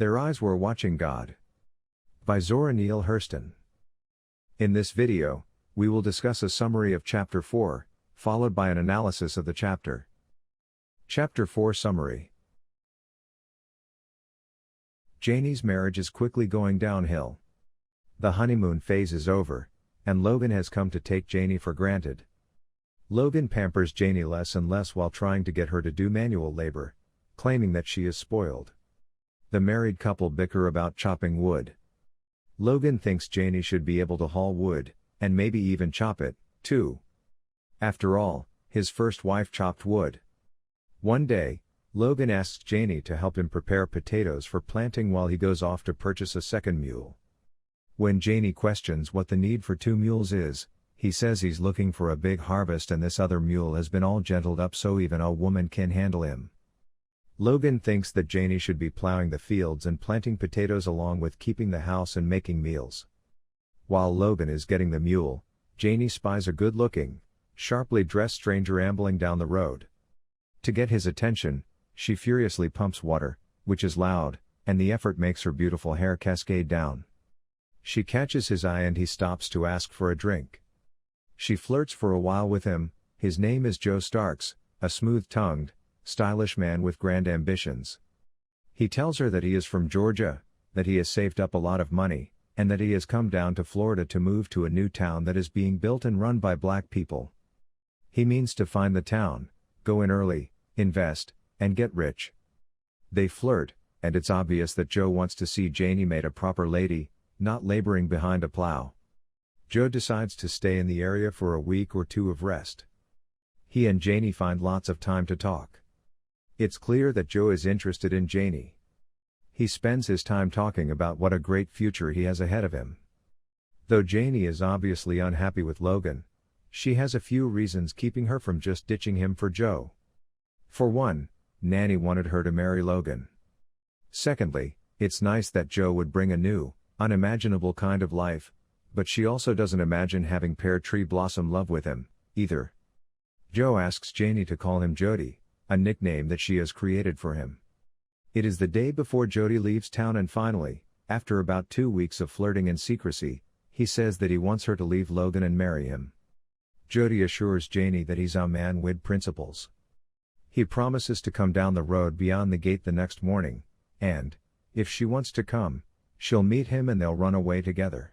Their eyes were watching God. By Zora Neale Hurston. In this video, we will discuss a summary of Chapter 4, followed by an analysis of the chapter. Chapter 4 Summary. Janie's marriage is quickly going downhill. The honeymoon phase is over, and Logan has come to take Janie for granted. Logan pampers Janie less and less while trying to get her to do manual labor, claiming that she is spoiled. The married couple bicker about chopping wood. Logan thinks Janie should be able to haul wood, and maybe even chop it, too. After all, his first wife chopped wood. One day, Logan asks Janie to help him prepare potatoes for planting while he goes off to purchase a second mule. When Janie questions what the need for 2 mules is, he says he's looking for a big harvest and this other mule has been all gentled up so even a woman can handle him. Logan thinks that Janie should be plowing the fields and planting potatoes along with keeping the house and making meals. While Logan is getting the mule, Janie spies a good-looking, sharply dressed stranger ambling down the road. To get his attention, she furiously pumps water, which is loud, and the effort makes her beautiful hair cascade down. She catches his eye and he stops to ask for a drink. She flirts for a while with him. His name is Joe Starks, a smooth-tongued, stylish man with grand ambitions. He tells her that he is from Georgia, that he has saved up a lot of money, and that he has come down to Florida to move to a new town that is being built and run by black people. He means to find the town, go in early, invest, and get rich. They flirt, and it's obvious that Joe wants to see Janie made a proper lady, not laboring behind a plow. Joe decides to stay in the area for a week or 2 of rest. He and Janie find lots of time to talk. It's clear that Joe is interested in Janie. He spends his time talking about what a great future he has ahead of him. Though Janie is obviously unhappy with Logan, she has a few reasons keeping her from just ditching him for Joe. For one, Nanny wanted her to marry Logan. Secondly, it's nice that Joe would bring a new, unimaginable kind of life, but she also doesn't imagine having pear tree blossom love with him, either. Joe asks Janie to call him Jody, a nickname that she has created for him. It is the day before Jody leaves town and finally, after about 2 weeks of flirting and secrecy, he says that he wants her to leave Logan and marry him. Jody assures Janie that he's a man with principles. He promises to come down the road beyond the gate the next morning, and, if she wants to come, she'll meet him and they'll run away together.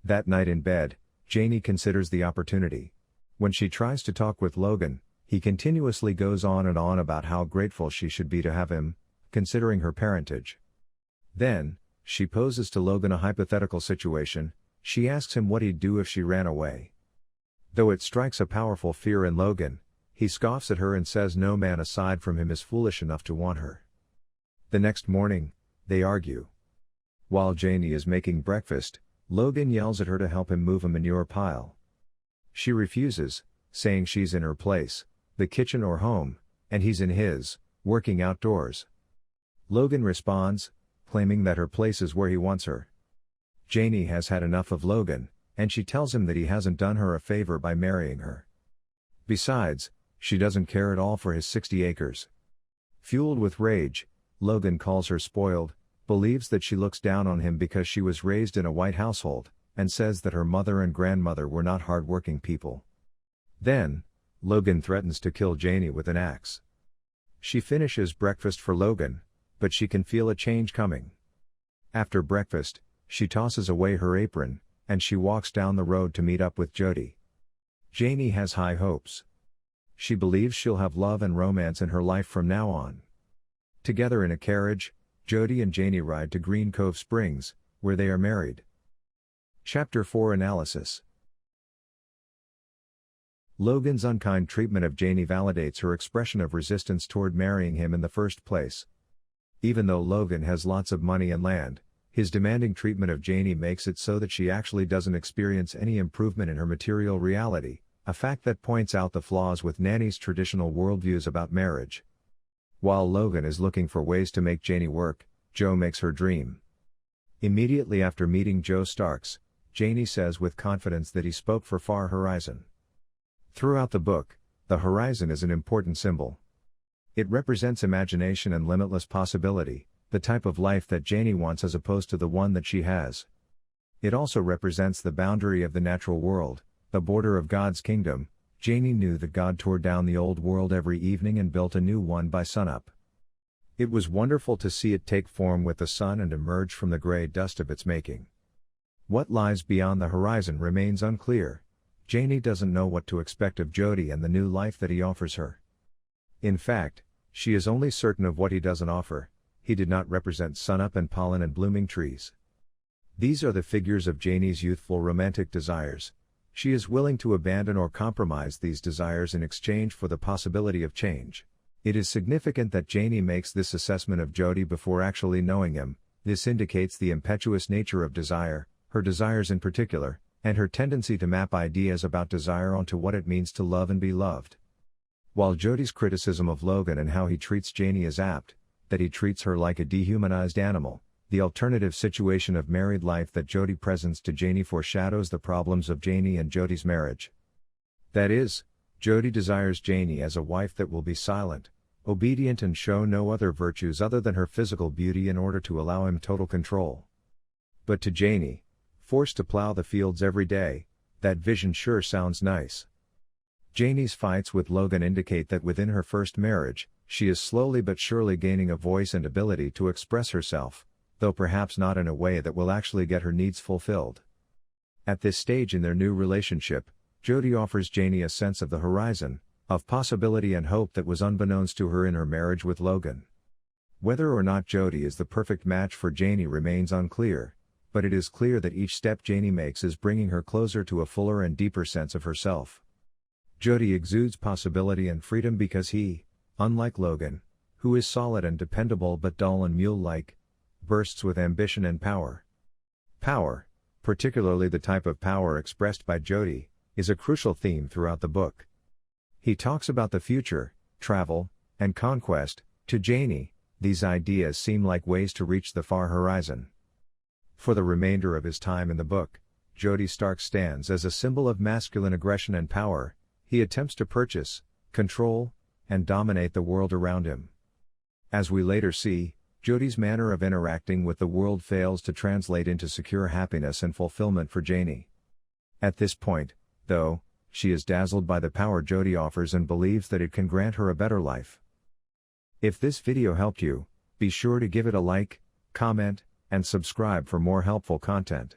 That night in bed, Janie considers the opportunity. When she tries to talk with Logan, he continuously goes on and on about how grateful she should be to have him, considering her parentage. Then, she poses to Logan a hypothetical situation. She asks him what he'd do if she ran away. Though it strikes a powerful fear in Logan, he scoffs at her and says no man aside from him is foolish enough to want her. The next morning, they argue. While Janie is making breakfast, Logan yells at her to help him move a manure pile. She refuses, saying she's in her place, the kitchen or home, and he's in his, working outdoors. Logan responds, claiming that her place is where he wants her. Janie has had enough of Logan, and she tells him that he hasn't done her a favor by marrying her. Besides, she doesn't care at all for his 60 acres. Fueled with rage, Logan calls her spoiled, believes that she looks down on him because she was raised in a white household, and says that her mother and grandmother were not hard-working people. Then, Logan threatens to kill Janie with an axe. She finishes breakfast for Logan, but she can feel a change coming. After breakfast, she tosses away her apron, and she walks down the road to meet up with Jody. Janie has high hopes. She believes she'll have love and romance in her life from now on. Together in a carriage, Jody and Janie ride to Green Cove Springs, where they are married. Chapter 4 Analysis. Logan's unkind treatment of Janie validates her expression of resistance toward marrying him in the first place. Even though Logan has lots of money and land, his demanding treatment of Janie makes it so that she actually doesn't experience any improvement in her material reality, a fact that points out the flaws with Nanny's traditional worldviews about marriage. While Logan is looking for ways to make Janie work, Joe makes her dream. Immediately after meeting Joe Starks, Janie says with confidence that he spoke for Far Horizon. Throughout the book, the horizon is an important symbol. It represents imagination and limitless possibility, the type of life that Janie wants as opposed to the one that she has. It also represents the boundary of the natural world, the border of God's kingdom. Janie knew that God tore down the old world every evening and built a new one by sunup. It was wonderful to see it take form with the sun and emerge from the gray dust of its making. What lies beyond the horizon remains unclear. Janie doesn't know what to expect of Jody and the new life that he offers her. In fact, she is only certain of what he doesn't offer. He did not represent sunup and pollen and blooming trees. These are the figures of Janie's youthful romantic desires. She is willing to abandon or compromise these desires in exchange for the possibility of change. It is significant that Janie makes this assessment of Jody before actually knowing him. This indicates the impetuous nature of desire, her desires in particular, and her tendency to map ideas about desire onto what it means to love and be loved. While Jody's criticism of Logan and how he treats Janie is apt, that he treats her like a dehumanized animal, the alternative situation of married life that Jody presents to Janie foreshadows the problems of Janie and Jody's marriage. That is, Jody desires Janie as a wife that will be silent, obedient and show no other virtues other than her physical beauty in order to allow him total control. But to Janie, forced to plow the fields every day, that vision sure sounds nice. Janie's fights with Logan indicate that within her first marriage, she is slowly but surely gaining a voice and ability to express herself, though perhaps not in a way that will actually get her needs fulfilled. At this stage in their new relationship, Jody offers Janie a sense of the horizon, of possibility and hope that was unbeknownst to her in her marriage with Logan. Whether or not Jody is the perfect match for Janie remains unclear, but it is clear that each step Janie makes is bringing her closer to a fuller and deeper sense of herself. Jody exudes possibility and freedom because he, unlike Logan, who is solid and dependable but dull and mule-like, bursts with ambition and power. Power, particularly the type of power expressed by Jody, is a crucial theme throughout the book. He talks about the future, travel, and conquest. To Janie, these ideas seem like ways to reach the far horizon. For the remainder of his time in the book, Jody Stark stands as a symbol of masculine aggression and power. He attempts to purchase, control, and dominate the world around him. As we later see, Jody's manner of interacting with the world fails to translate into secure happiness and fulfillment for Janie. At this point, though, she is dazzled by the power Jody offers and believes that it can grant her a better life. If this video helped you, be sure to give it a like, comment, and subscribe for more helpful content.